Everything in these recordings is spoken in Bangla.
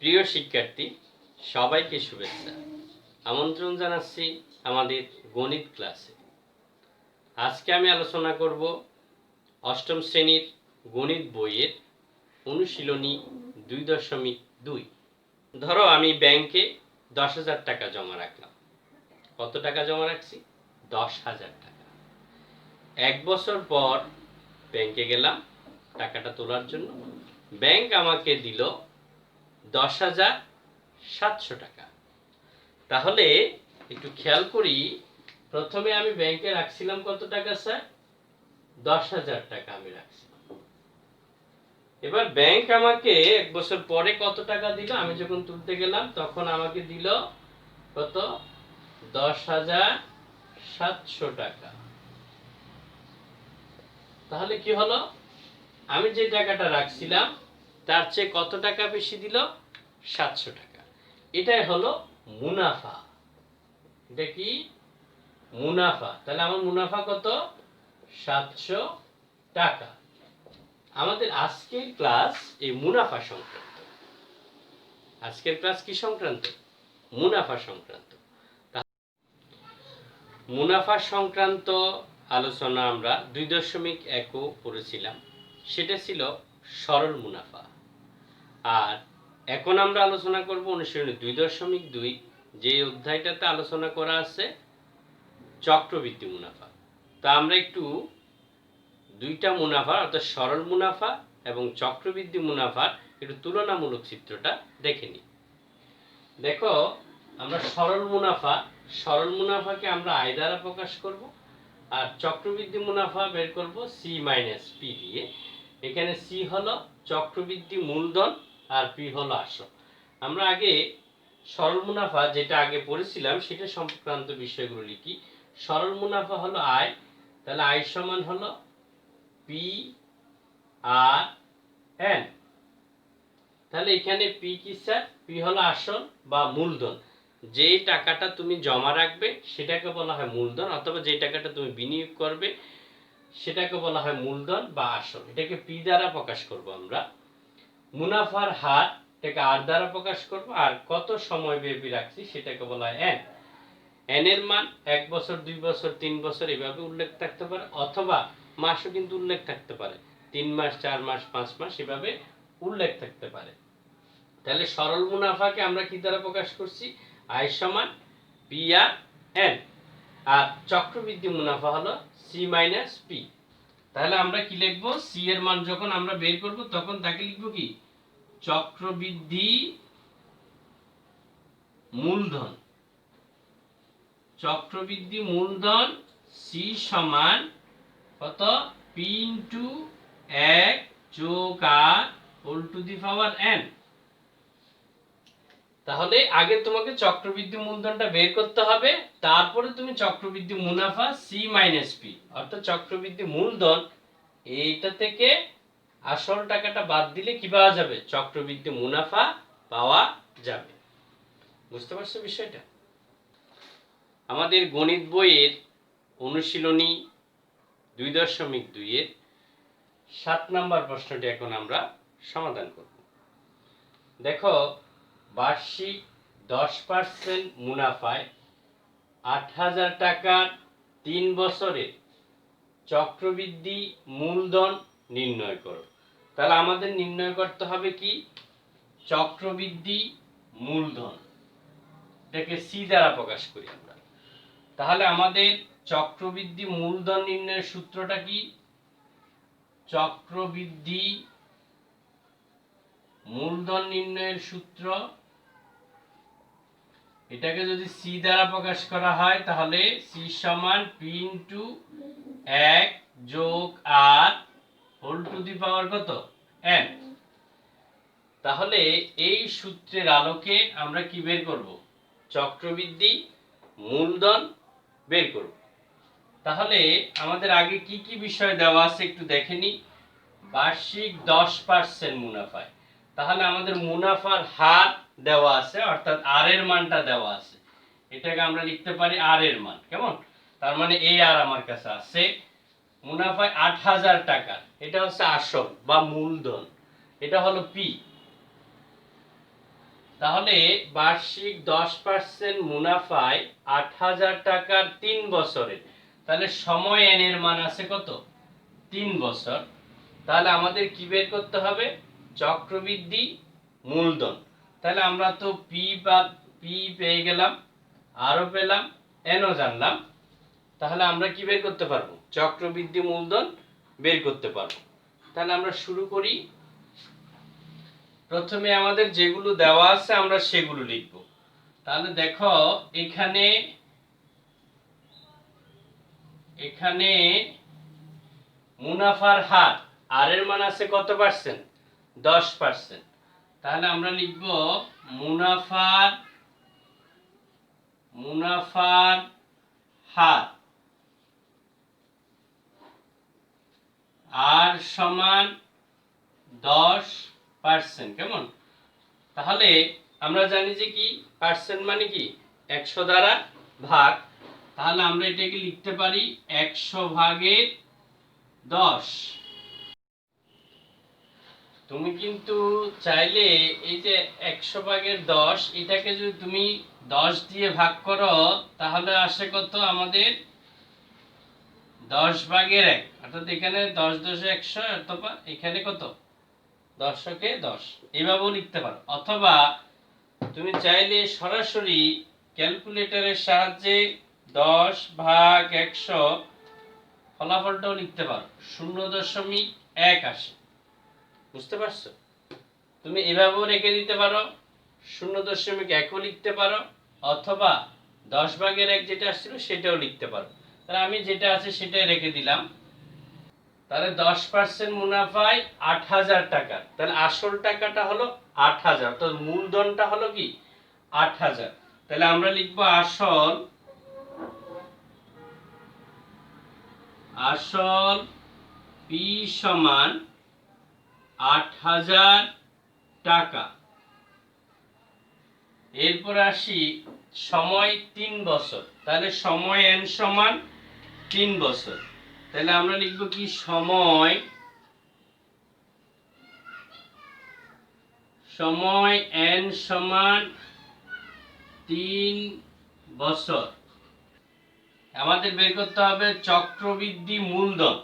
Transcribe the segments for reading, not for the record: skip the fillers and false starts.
প্রিয় শিক্ষার্থী, সবাইকে শুভেচ্ছা। আমন্ত্রণ জানাচ্ছি আমাদের গণিত ক্লাসে। আজকে আমি আলোচনা করব অষ্টম শ্রেণীর গণিত বইয়ের অনুশীলনী 2.2। ধরো আমি ব্যাংকে 10,000 টাকা জমা রাখলাম। কত টাকা জমা রাখছি? 10,000 টাকা। 1 বছর পর ব্যাংকে গেলাম টাকাটা তোলার জন্য। ব্যাংক আমাকে দিল 10,700 টাকা। তাহলে একটু খেয়াল করি, প্রথমে আমি ব্যাংকে রাখছিলাম কত টাকা স্যার? 10,000 টাকা আমি রাখছিলাম। এবার ব্যাংক আমাকে 1 বছর পরে কত টাকা দিল? আমি যখন তুলতে গেলাম তখন আমাকে দিল কত? 10,700 টাকা। তাহলে কি হলো? আমি যে টাকাটা রাখছিলাম তার চেয়ে কত টাকা বেশি দিল? 700 টাকা। এটাই হলো মুনাফা। এটা কি? মুনাফা। তাহলে আমার মুনাফা কত? 700 টাকা। আমাদের আজকের ক্লাস এই মুনাফা সংক্রান্ত। আজকের ক্লাস কি সংক্রান্ত? মুনাফা সংক্রান্ত। মুনাফা সংক্রান্ত আলোচনা আমরা 2.1 পড়েছিলাম। সেটা ছিল সরল মুনাফা। আর এখন আমরা আলোচনা করব অনুশীলনী 2.2, যে অধ্যায়টাতে আলোচনা করা আছে চক্রবৃদ্ধি মুনাফা। তা আমরা একটু দুইটা মুনাফা অর্থাৎ সরল মুনাফা এবং চক্রবৃদ্ধি মুনাফার একটু তুলনামূলক চিত্রটা দেখে নিই। দেখো, আমরা সরল মুনাফাকে আমরা আয় দ্বারা প্রকাশ করব, আর চক্রবৃদ্ধি মুনাফা বের করব সি মাইনাস পি দিয়ে। এখানে সি হলো চক্রবৃদ্ধি মূলধন আর পি হলো আসল। আমরা আগে সরল মুনাফা যেটা আগে পড়েছিলাম সেটা সংক্রান্ত বিষয়গুলো লিখি। সরল মুনাফা হলো আয়, তাহলে আয় সমান হলো পি আর এন। তাহলে এখানে পি কি স্যার? পি হলো আসল বা মূলধন। যে টাকাটা তুমি জমা রাখবে সেটাকে বলা হয় মূলধন, অথবা যে টাকাটা তুমি বিনিয়োগ করবে সেটাকে বলা হয় মূলধন বা আসল। এটাকে পি দ্বারা প্রকাশ করব আমরা। মুনাফার হার এটাকে আর দ্বারা প্রকাশ করব, আর কত সময় ব্যাপী রাখছি সেটাকে বলা হয় এন। এন এর মান 1 বছর, 2 বছর, 3 বছর এভাবে উল্লেখ থাকতে পারে, অথবা মাসও কিন্তু উল্লেখ থাকতে পারে। 3 মাস, 4 মাস, 5 মাস এভাবে উল্লেখ থাকতে পারে। তাহলে সরল মুনাফাকে আমরা কি দ্বারা প্রকাশ করছি? আয় সমান পি আর এন। আর চক্রবৃদ্ধি মুনাফা হলো সি মাইনাস পি। তাহলে আমরা কি লিখব? সি এর মান যখন আমরা বের করব তখন তাকে লিখব কি? চক্রবৃদ্ধি মূলধন। চক্রবৃদ্ধি মূলধন সি সমান কত? পি ইন্টু 1 যোগ r whole to the power n. তাহলে আগে তোমাকে চক্রবৃদ্ধি মূলধনটা বের করতে হবে, তারপরে তুমি চক্রবৃদ্ধি মুনাফা সি মাইনাস পি, অর্থাৎ চক্রবৃদ্ধি মূলধন এইটা থেকে আসল টাকাটা বাদ দিলে কি পাওয়া যাবে? চক্রবৃদ্ধি মুনাফা পাওয়া যাবে। বুঝতে পারছো বিষয়টা? আমাদের গণিত বইয়ের অনুশীলনী 2.2 এর 7 নম্বর প্রশ্নটি এখন আমরা সমাধান করব। দেখো, বার্ষিক 10% মুনাফায় 8,000 টাকার 3 বছরের চক্রবৃদ্ধি মূলধন নির্ণয় করো। তাহলে আমাদের নির্ণয় করতে হবে কি? চক্রবৃদ্ধি মূলধন। এটাকে সি দ্বারা প্রকাশ করি আমরা। তাহলে আমাদের চক্রবৃদ্ধি মূলধন নির্ণয়ের সূত্রটা কি? চক্রবৃদ্ধি মূলধন নির্ণয়ের সূত্র, এটাকে যদি সি দ্বারা প্রকাশ করা হয় তাহলে সি সমান পি ইন্টু 1 যোগ আর হোল টু দি পাওয়ার কত? এন। তাহলে এই সূত্রের আলোকে আমরা কি বের করব? চক্রবৃদ্ধি মূলধন বের করব। তাহলে আমাদের আগে কি কি বিষয় দেওয়া আছে একটু দেখে নিই। বার্ষিক 10% মুনাফায়, তাহলে আমাদের মুনাফার হার দেওয়া আছে, অর্থাৎ আর এর মানটা দেওয়া আছে। এটাকে আমরা লিখতে পারি আর এর মান। কেমন? তার মানে এই আর আমার কাছে আছে। মুনাফায় 8,000 টাকা, এটা হচ্ছে আসল বা মূলধন, এটা হলো পি। তাহলে বার্ষিক 10% মুনাফায় 8,000 টাকার 3 বছরে, তাহলে সময় n এর মান আছে কত? 3 বছর। তাহলে আমাদের কি বের করতে হবে? চক্রবৃদ্ধি মূলধন। তাহলে আমরা তো পি পেয়ে গেলাম, আরও পেলাম, এনও জানলাম। তাহলে আমরা কি বের করতে পারবো? চক্রবৃদ্ধি মূলধন বের করতে পারবো। তাহলে আমরা শুরু করি। প্রথমে আমাদের যেগুলো দেওয়া আছে আমরা সেগুলো লিখব। তাহলে দেখো এখানে মুনাফার হার, আর এর মান আছে কত পার্সেন্ট? 10%। তাহলে আমরা লিখব মুনাফার হার, আর সমান 10%। কেমন? তাহলে আমরা জানি যে কি পার্সেন্ট মানে কি 100 দ্বারা ভাগ। তাহলে আমরা এটাকে লিখতে পারি 100 ভাগের 10। তুমি কিন্তু চাইলে এই যে 100 ভাগের 10 এটাকে যদি তুমি 10 দিয়ে ভাগ করো তাহলে আসে কত আমাদের? 10 ভাগের 1, অর্থাৎ এখানে 10 10 100, অথবা এখানে কত? 10 10। এইভাবেও লিখতে পারো, অথবা তুমি চাইলে সরাসরি ক্যালকুলেটরের সাহায্যে 10 ভাগ 100 ফলাফলটাও লিখতে পারো, 0.1 আসে। বুঝতে পারছো? তুমি এভাবেও রেখে দিতে পারো, 0.1ও লিখতে পারো, অথবা 10 ভাগের 1 যেটা আসছিল সেটাও লিখতে পারো। তাহলে আমি যেটা আছে সেটাই রেখে দিলাম। তাহলে 10% মুনাফায় 8,000 টাকা। তাহলে আসল টাকাটা হলো 8,000, তো মূলধনটা হলো কি 8,000। তাহলে আমরা লিখবো আসল পি সমান 8,000 টাকা। এরপর আসি সময় 3 বছর। তাহলে সময় n সমান 3 বছর। তাহলে আমরা লিখব কি সময় n সমান 3 বছর। আমাদের বের করতে হবে চক্রবৃদ্ধি মূলধন।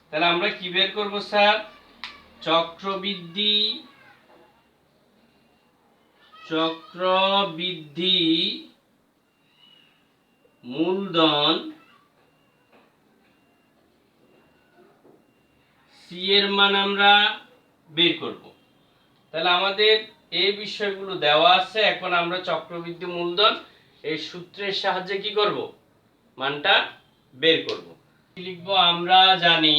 তাহলে আমরা কি বের করব স্যার? চক্রবৃদ্ধি মূলধন সি এর মান আমরা বের করব। তাহলে আমাদের এই বিষয়গুলো দেওয়া আছে। এখন আমরা চক্রবৃদ্ধি মূলধন এই সূত্রের সাহায্যে কি করব? মানটা বের করব। লিখব আমরা জানি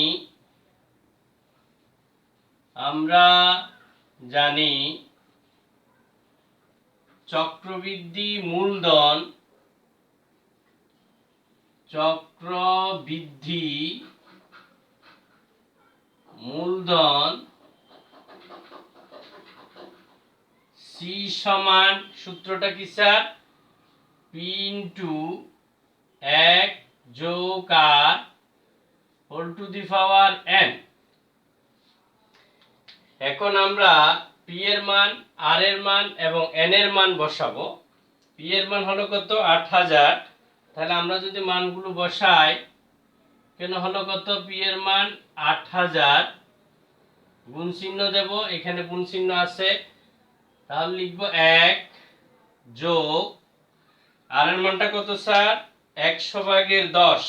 চক্রবৃদ্ধি মূলধন সি সমান, সূত্রটা কি স্যার? পি ইন্টু 1 যোগ r whole to the power n। এখন আমরা পি এর মান, আর এর মান এবং n এর মান বসাবো। পি এর মান হলো কত? 8,000। তাহলে আমরা যদি মানগুলো বসাই, কেন হলো কত? পি এর মান 8,000, গুণ চিহ্ন দেব, এখানে গুণ চিহ্ন আছে। তাহলে লিখব 1 যোগ আর এর মানটা কত স্যার? 100 ভাগের 10।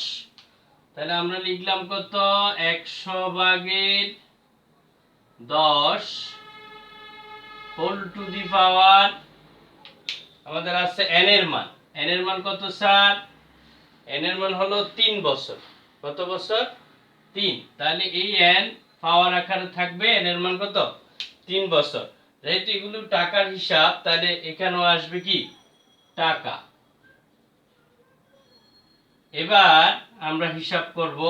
তাহলে আমরা লিখলাম কত? 100 ভাগের 10 হোল টু দি পাওয়ার, আমাদের আছে n এর মান। n এর মান কত স্যার? n এর মান হলো 3 বছর। কত বছর? 3। তাহলে এই n পাওয়ার আকারে থাকবে, n এর মান কত? 3 বছর। যেহেতু এগুলো টাকার হিসাব, তাহলে এখানেও আসবে কি টাকা। এবার আমরা হিসাব করব।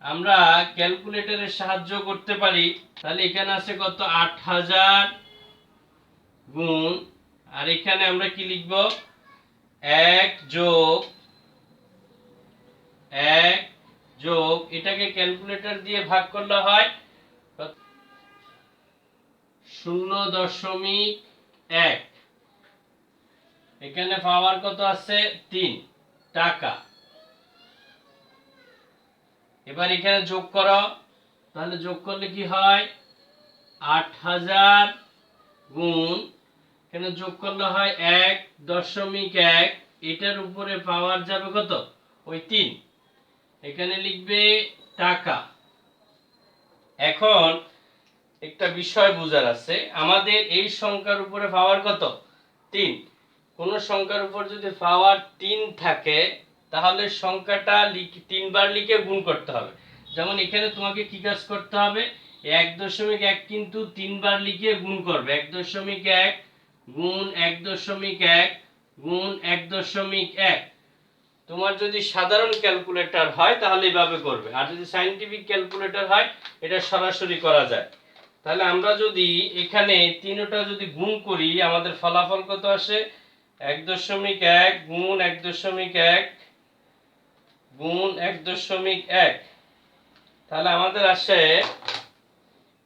আমরা ক্যালকুলেটরের সাহায্য করতে পারি। তাহলে এখানে আছে কত? 8,000 গুণ, আর এখানে আমরা কি লিখব? 1 যোগ এটাকে ক্যালকুলেটর দিয়ে ভাগ করলে হয় 0.1। এখানে পাওয়ার কত আছে 3 টাকা। এবার এখানে যোগ করো, তাহলে যোগ করলে কি হয় 8000 গুণ, এখানে যোগ করলে হয় 1.1, এটার উপরে পাওয়ার যাবে কত ওই 3, এখানে লিখবে টাকা। এখন একটা বিষয় বোঝার আছে, আমাদের এই সংখ্যার উপরে পাওয়ার কত 3, কোন সংখ্যার উপর যদি পাওয়ার 3 থাকে তাহলে সংখ্যাটা 3 বার লিখে গুণ করতে হবে। যেমন এখানে তোমাকে কি কাজ করতে হবে, 1.1 কিন্তু 3 বার লিখে গুণ করবে, 1.1 গুণ 1.1 গুণ 1.1। তোমার যদি সাধারণ ক্যালকুলেটর হয় তাহলে এইভাবে করবে, আর যদি সায়েন্টিফিক ক্যালকুলেটর হয় এটা সরাসরি করা যায়। তাহলে আমরা যদি এখানে তিনটা যদি গুণ করি আমাদের ফলাফল কত আসে 1.1 গুণ 1.1 গুণ 1.1, তাহলে আমাদের আসে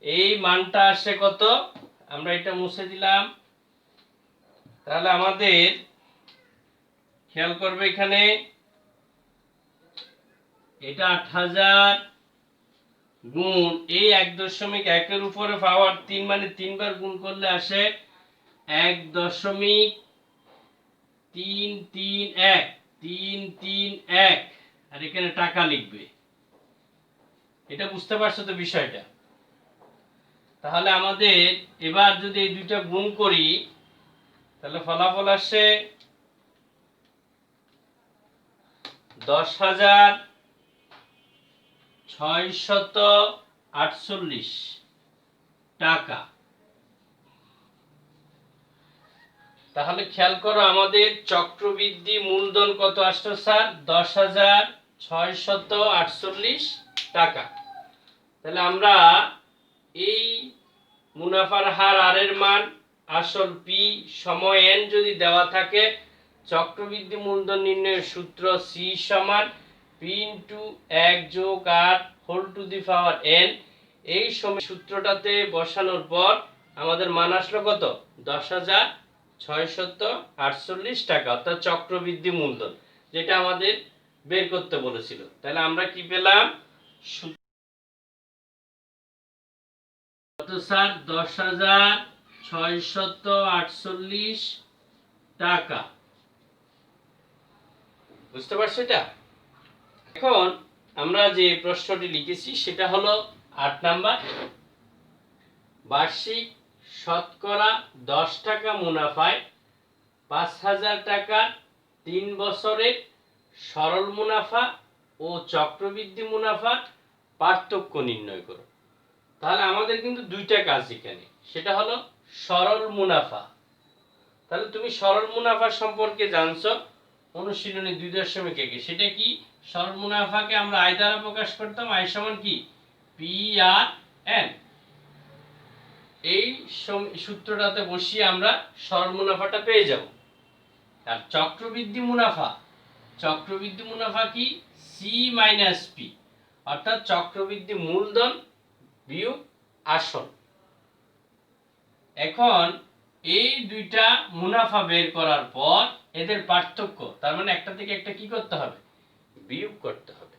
এই মানটা আসে কত, আমরা এটা মুছে দিলাম। তাহলে আমাদের খেয়াল করবে এখানে এটা 8000 গুণ এই 1.1 এর উপরে পাওয়ার 3 মানে 3 বার গুণ করলে আসে 1.331 আর এখানে টাকা লিখবে। এটা বুঝতে পারছো তো বিষয়টা? তাহলে আমাদের এবার যদি এই দুইটা গুণ করি তাহলে ফলাফল আসে 10,648 টাকা। তাহলে খেয়াল করো আমাদের চক্রবৃদ্ধি মূলধন কত আসলো স্যার 10,648 টাকা। তাহলে আমরা এই মুনাফার হার আর এর মান আসল পি সময় এন যদি দেওয়া থাকে, চক্রবৃদ্ধি মূলধন নির্ণয়ের সূত্র সি সমান পি ইন্টু 1 যোগ r whole to the power n. এই সময় সূত্রটাতে বসানোর পর আমাদের মান আসলো কত 10,648 টাকা, অর্থাৎ চক্রবৃদ্ধি মূলধন, যেটা আমাদের বের করতে বলেছিল। তাহলে আমরা কি পেলাম কত স্যার 10,648 টাকা। বুঝতে পারছো এটা? এখন আমরা যে প্রশ্নটি লিখেছি সেটা হলো 8 নাম্বার, বার্ষিক শতকরা 10 টাকা মুনাফায় 5,000 টাকার 3 বছরের সরল মুনাফা ও চক্রবৃদ্ধি মুনাফার পার্থক্য নির্ণয় করো। তাহলে আমাদের কিন্তু দুইটা কাজ এখানে, সেটা হলো সরল মুনাফা। তাহলে তুমি সরল মুনাফা সম্পর্কে জানছো অনুশীলনী 2.1, সেটা কি সরল মুনাফাকে আমরা আয় দ্বারা প্রকাশ করতাম, আয় সমান কি পি আর এন। এই সূত্রটাতে বসিয়ে আমরা সরল মুনাফাটা পেয়ে যাব। আর চক্রবৃদ্ধি মুনাফা কি সি মাইনাস পি, অর্থাৎ চক্রবৃদ্ধি মূলধন বিয়োগ আসল। এখন এই দুইটা মুনাফা বের করার পর এদের পার্থক্য, তার মানে একটা থেকে একটা কি করতে হবে বিয়োগ করতে হবে।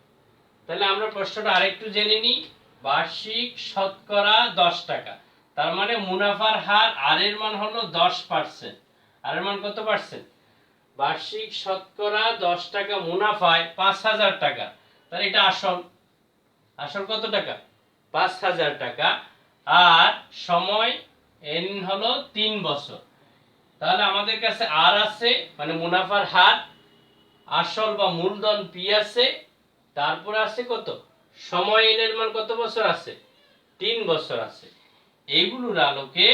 তাহলে আমরা প্রশ্নটা আরেকটু জেনে নিই, বার্ষিক শতকরা 10 টাকা, তার মানে মুনাফার হার আর এর মান হলো 10%, আর এর মান কত পার্সেন্ট, বার্ষিক শতকরা 10 টাকা মুনাফায় 5,000 টাকা, তাহলে এটা আসল কত টাকা 5,000 টাকা, আর সময় এন হলো 3 বছর। তাহলে আমাদের কাছে আর আছে মানে মুনাফার হার, আসল বা মূলধন পি আছে, তারপরে আছে কত সময় এন এর মান কত বছর আছে 3 বছর আছে। এইগুলোর আলোকে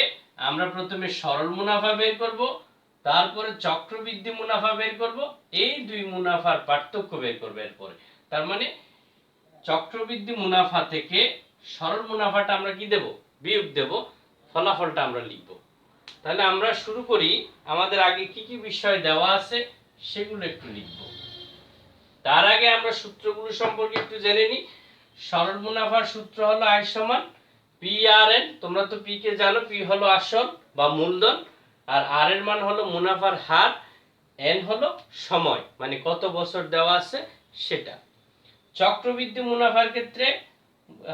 আমরা প্রথমে সরল মুনাফা বের করব, তারপরে চক্রবৃদ্ধি মুনাফা বের করব, এই দুই মুনাফার পার্থক্য বের করব এরপরে। তার মানে চক্রবৃদ্ধি মুনাফা থেকে সরল মুনাফাটা আমরা কি দেব বিয়োগ দেব, ফলাফলটা আমরা লিখব। তাহলে আমরা শুরু করি, আমাদের আগে কি কি বিষয় দেওয়া আছে সেগুলো একটু লিখব। তার আগে আমরা সূত্রগুলো সম্পর্কে একটু জেনে নিই। সরল মুনাফার সূত্র হলো আয় সমান পি আর এন, তোমরা তো পি কে জানো, পি হলো আসল বা মূলধন, আর আর এর মান হলো মুনাফার হার, এন হলো সময়, মানে কত বছর দেওয়া আছে সেটা। চক্রবৃদ্ধি মুনাফার ক্ষেত্রে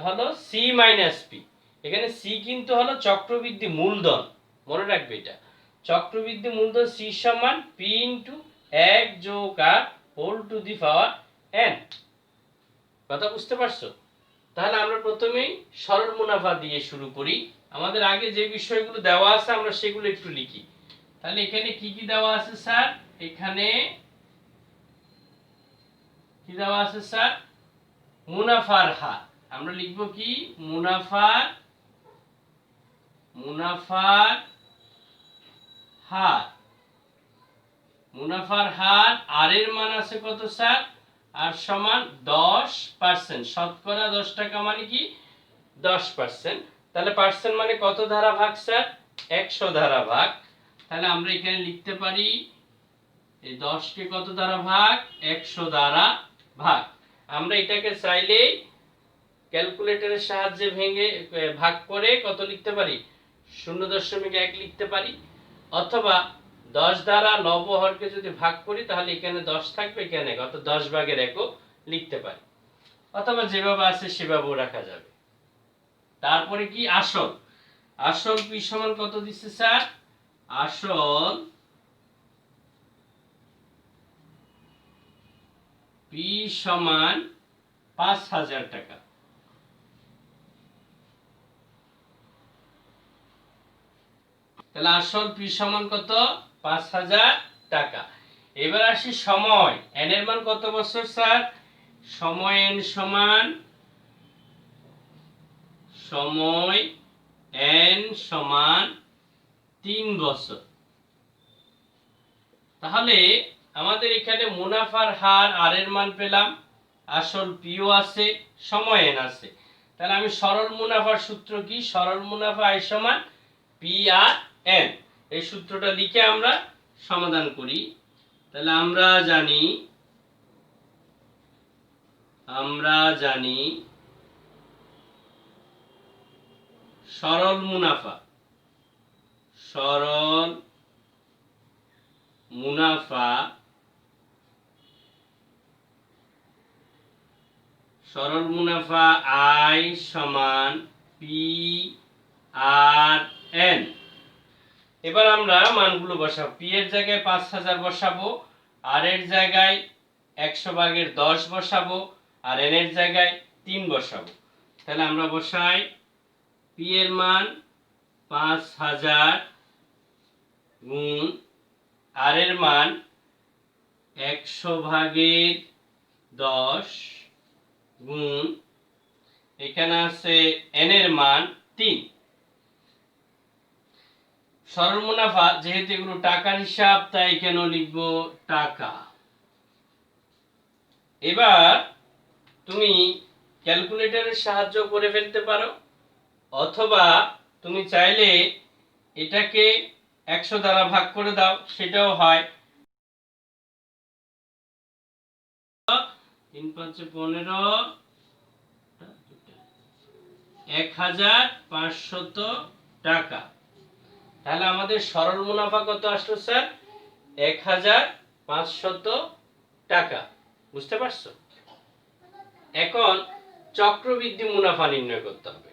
হলো সি মাইনাস পি। এখানে সি কিন্তু হলো চক্রবৃদ্ধি মূলধন, মনে রাখবে এটা। চক্রবৃদ্ধি মূলধন সি সমান পি ইন্টু 1 যোগ r whole to the power n. কথা বুঝতে পারছো? তাহলে আমরা প্রথমেই সরল মুনাফা দিয়ে শুরু করি। আমাদের আগে যে বিষয়গুলো দেওয়া আছে আমরা সেগুলো একটু লিখি। তাহলে এখানে কি কি দেওয়া আছে স্যার? এখানে কি দেওয়া আছে স্যার? মুনাফার হার। আমরা লিখব কি? মুনাফার হার। মুনাফার হার আর এর মান আছে কত স্যার? আর সমান 10%। শতকরা 10 টাকা মানে কি 10%। তাহলে পার্সেন্ট মানে কত ধারা ভাগ স্যার? 100 ধারা ভাগ। তাহলে আমরা এখানে লিখতে পারি এই 10 কে কত দ্বারা ভাগ? 100 দ্বারা ভাগ। আমরা এটাকে চাইলে ক্যালকুলেটরের সাহায্যে ভেঙে ভাগ করে কত লিখতে পারি? 0.1 লিখতে পারি। অথবা 10 দ্বারা লব হরকে যদি ভাগ করি তাহলে এখানে 10 থাকবে, এখানে কত 10 ভাগের 1 লিখতে পারি। অথবা যেভাবে আছে সেভাবেও রাখা যাবে। তারপরে কি আসল? আসল পি সমান কত দিচ্ছে স্যার? আসল পি সমান 5000 টাকা। তাহলে আসল পি সমান কত? 5000 টাকা। এবার আসি সময়। এন এর মান কত বছর স্যার? সময় এন সমান 3 বছর। তাহলে আমাদের এখানে মুনাফার হার আর এর মান পেলাম, আসল পিও আছে, সময় এন আছে। তাহলে আমি সরল মুনাফার সূত্র কি? সরল মুনাফা আই সমান পি আর এন। এই সূত্রটা লিখে আমরা সমাধান করি। তাহলে আমরা জানি সরল মুনাফা আই সমান পি আর এন। এবার আমরা মানগুলো বসাবো। পি এর জায়গায় 5000 বসাবো, আর এর জায়গায় 100 ভাগের 10 বসাবো, আর এন এর জায়গায় 3 বসাবো। তাহলে আমরা বসাই পি এর মান 5000 গুণ আর এর মান 100 ভাগের 10 গুণ এখানে আছে এন এর মান 3। সরল মুনাফা যেহেতু এগুলো টাকার হিসাব তাই এখানে লিখব টাকা। এবার তুমি ক্যালকুলেটরের সাহায্য করে ফেলতে পারো, অথবা তুমি চাইলে এটাকে 100 দ্বারা ভাগ করে দাও, সেটাও হয়। 3 5 15 1500 টাকা। তাহলে আমাদের সরল মুনাফা কত আসলো স্যার? 1500 টাকা। বুঝতে পারছো? এখন চক্রবৃদ্ধি মুনাফা নির্ণয় করতে হবে।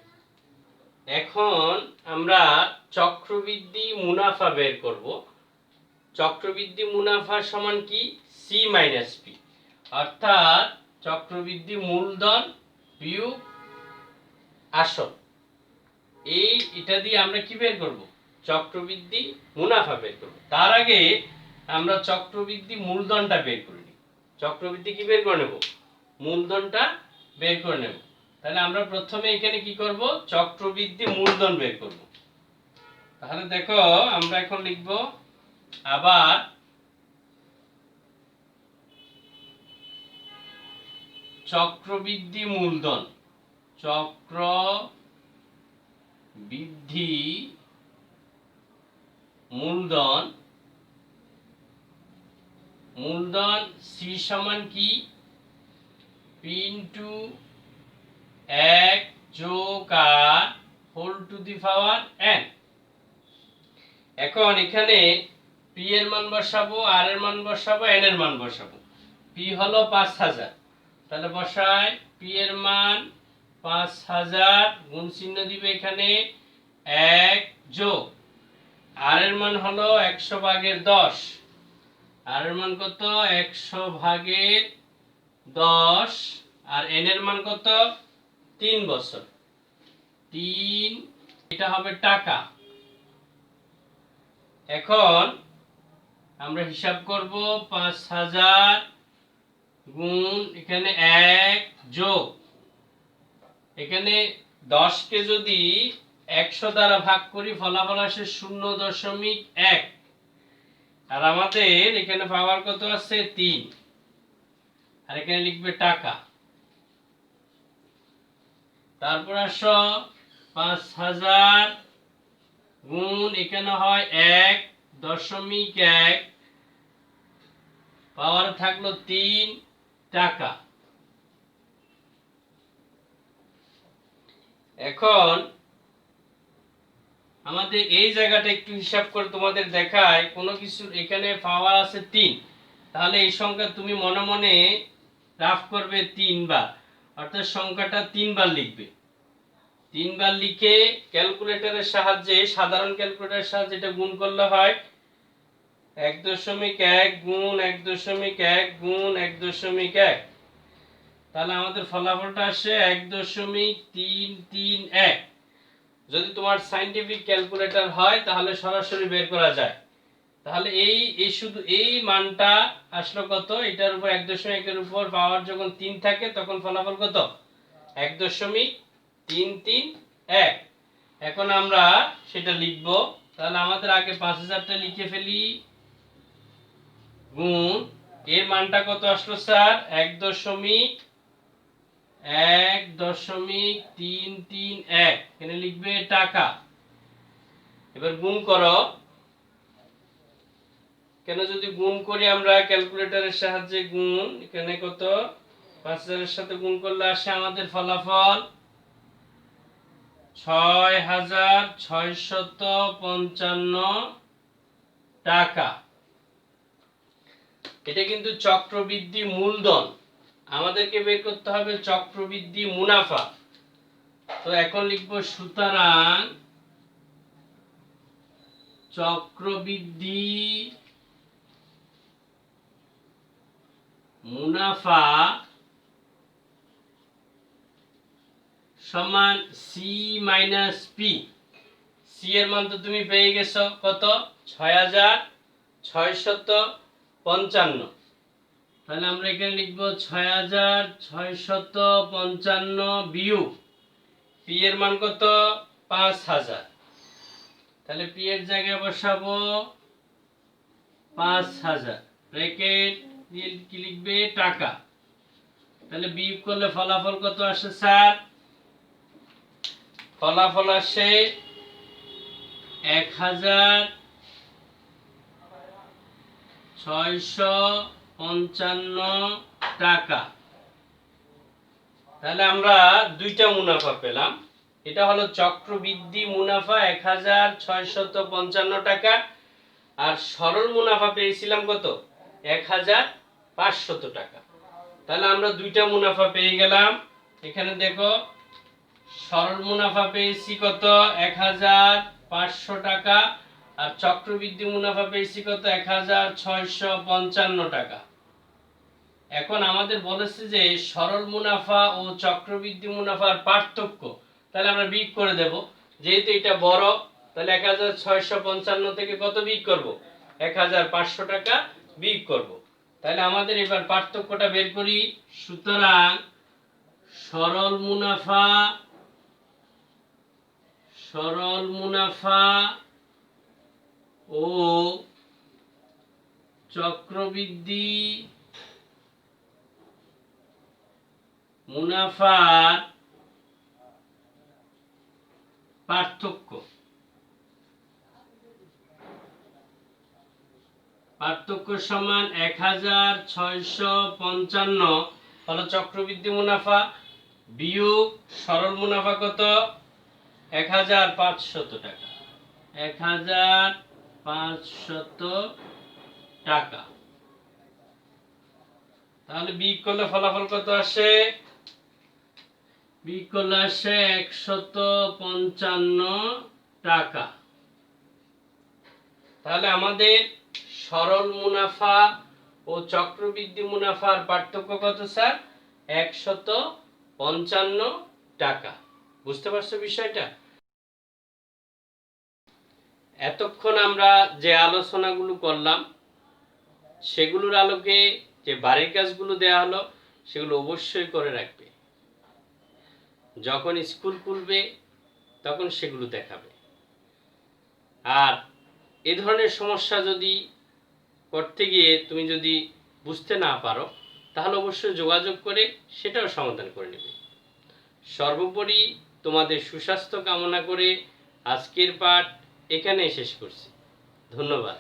এখন আমরা চক্রবৃদ্ধি মুনাফা বের করব। চক্রবৃদ্ধি মুনাফা সমান কি? সি মাইনাস পি, অর্থাৎ চক্রবৃদ্ধি মূলধন বিয়োগ আসল। এটা দিয়ে আমরা কি বের করব? চক্রবৃদ্ধি মুনাফা বের করব। তার আগে আমরা চক্রবৃদ্ধি মূলধনটা বের করে নিই। চক্রবৃদ্ধি কি বের করে নেব? মূলধনটা বের করে নেব। তাহলে আমরা প্রথমে এখানে কি করব? চক্রবৃদ্ধি মূলধন বের করব। তাহলে দেখো আমরা এখন লিখব আবার চক্রবৃদ্ধি মূলধন। চক্রবৃদ্ধি মূলধন সি সমান কি? পি ইন্টু 1 যোগ r whole to the power n. এখন এখানে পি এর মান বসাবো, আর এর মান বসাবো, এন এর মান বসাবো। পি হলো 5000, তাহলে বসাই পি এর মান 5000, গুণ চিহ্ন দিবে এখানে 1 যোগ আর এর মান হলো 100/10, আর এর মান কত 100/10, আর এন এর মান কত 3 বছর, 3, এটা হবে টাকা। এখন আমরা হিসাব করব 5000 গুণ এখানে 1 যোগ এখানে 10 কে যদি 100 দ্বারা ভাগ করি ফলাফল আসে 0.1, আর আমাদের এখানে পাওয়ার কত আছে 3, আর এখানে লিখবে টাকা। তারপর আসো 5000 গুণ এখানে হয় 1.1, পাওয়ার থাকলো 3 টাকা। এখন আমাদের এই জায়গাটা একটু হিসাব করে তোমাদের দেখায়, কোনো কিছু এখানে পাওয়ার আছে 3, তাহলে এই সংখ্যা তুমি মনে মনে রাফ করবে 3 বার, অর্থাৎ সংখ্যাটা 3 বার লিখবে। 3 বার লিখে ক্যালকুলেটরের সাহায্যে, সাধারণ ক্যালকুলেটরের সাহায্যে এটা গুণ করলে হয় 1.1 গুণ 1.1 গুণ 1.1, তাহলে আমাদের ফলাফলটা আসে 1.331। যদি তোমার সায়েন্টিফিক ক্যালকুলেটর হয় তাহলে সরাসরি বের করা যায়। তাহলে এই শুধু এই মানটা আসলো কত, এটার উপর 1.1 এর উপর পাওয়ার যখন 3 থাকে তখন ফলাফল কত 1.331। এখন আমরা সেটা লিখব। তাহলে আমাদের আগে 5000টা লিখে ফেলি, গুণ এর মানটা কত আসলো স্যার 1.331, এখানে লিখবে টাকা। এবার গুণ করো, কেন যদি গুণ করি আমরা ক্যালকুলেটরের সাহায্যে গুণ, এখানে কত 5000 এর সাথে গুণ করলে আসে আমাদের ফলাফল 6655 টাকা। এটা কিন্তু চক্রবৃদ্ধি মূলধন, আমাদেরকে বের করতে হবে চক্রবৃদ্ধি মুনাফা। তো এখন লিখব সুতরাং চক্রবৃদ্ধি মুনাফা সমান সি মাইনাস পি। সি এর মান তো তুমি পেয়ে গেছো কত 6655, তাহলে আমরা এখানে লিখব 6655 বিয়োগ পি এর মান কত 5000, তাহলে পি এর জায়গায় বসাবো 5000, ব্র্যাকেট দিয়ে কি লিখবে টাকা। তাহলে বিয়োগ করলে ফলাফল কত আসে স্যার, ফলাফল আসে 1655 টাকা। তাহলে আমরা দুইটা মুনাফা পেলাম, এটা হলো চক্রবৃদ্ধি মুনাফা 1655 টাকা, আর সরল মুনাফা পেয়েছিলাম কত 1500 টাকা। তাহলে আমরা দুইটা মুনাফা পেয়ে গেলাম। এখানে দেখো সরল মুনাফা পেয়েছি কত 1500 টাকা, আর চক্রবৃদ্ধি মুনাফা পেয়েছি কত 1655 টাকা। এখন আমাদের বলেছে যে সরল মুনাফা ও চক্রবৃদ্ধি মুনাফার পার্থক্য, তাহলে আমরা বিয়োগ করে দেব। যেহেতু এটা বড়, তাহলে 1655 থেকে কত বিয়োগ করব 1500 টাকা বিয়োগ করব। তাহলে আমাদের এবার পার্থক্যটা বের করি। সুতরাং সরল মুনাফা ও চক্রবৃদ্ধি মুনাফার পার্থক্য সমান 1655 হলো চক্রবৃদ্ধি মুনাফা বিয়োগ সরল মুনাফা কত 1500 টাকা। 500 টাকা। তাহলে বিয়োগ করলে ফলাফল কত আসে? বিয়োগ করলে আসে 155 টাকা। তাহলে আমাদের সরল মুনাফা ও চক্রবৃদ্ধি মুনাফার পার্থক্য কত স্যার? 155 টাকা। বুঝতে পারছো বিষয়টা? এতক্ষণ আমরা যে আলোচনাগুলো করলাম সেগুলোর আলোকে যে বাড়ির কাজগুলো দেয়া হলো সেগুলো অবশ্যই করে রাখবে। যখন স্কুল খুলবে তখন সেগুলো দেখাবে। আর এ ধরনের সমস্যা যদি করতে গিয়ে তুমি যদি বুঝতে না পারো তাহলে অবশ্যই যোগাযোগ করে সেটাও সমাধান করে নেবে। সর্বোপরি তোমাদের সুস্বাস্থ্য কামনা করে আজকের পাঠ এখানেই শেষ করছি। ধন্যবাদ।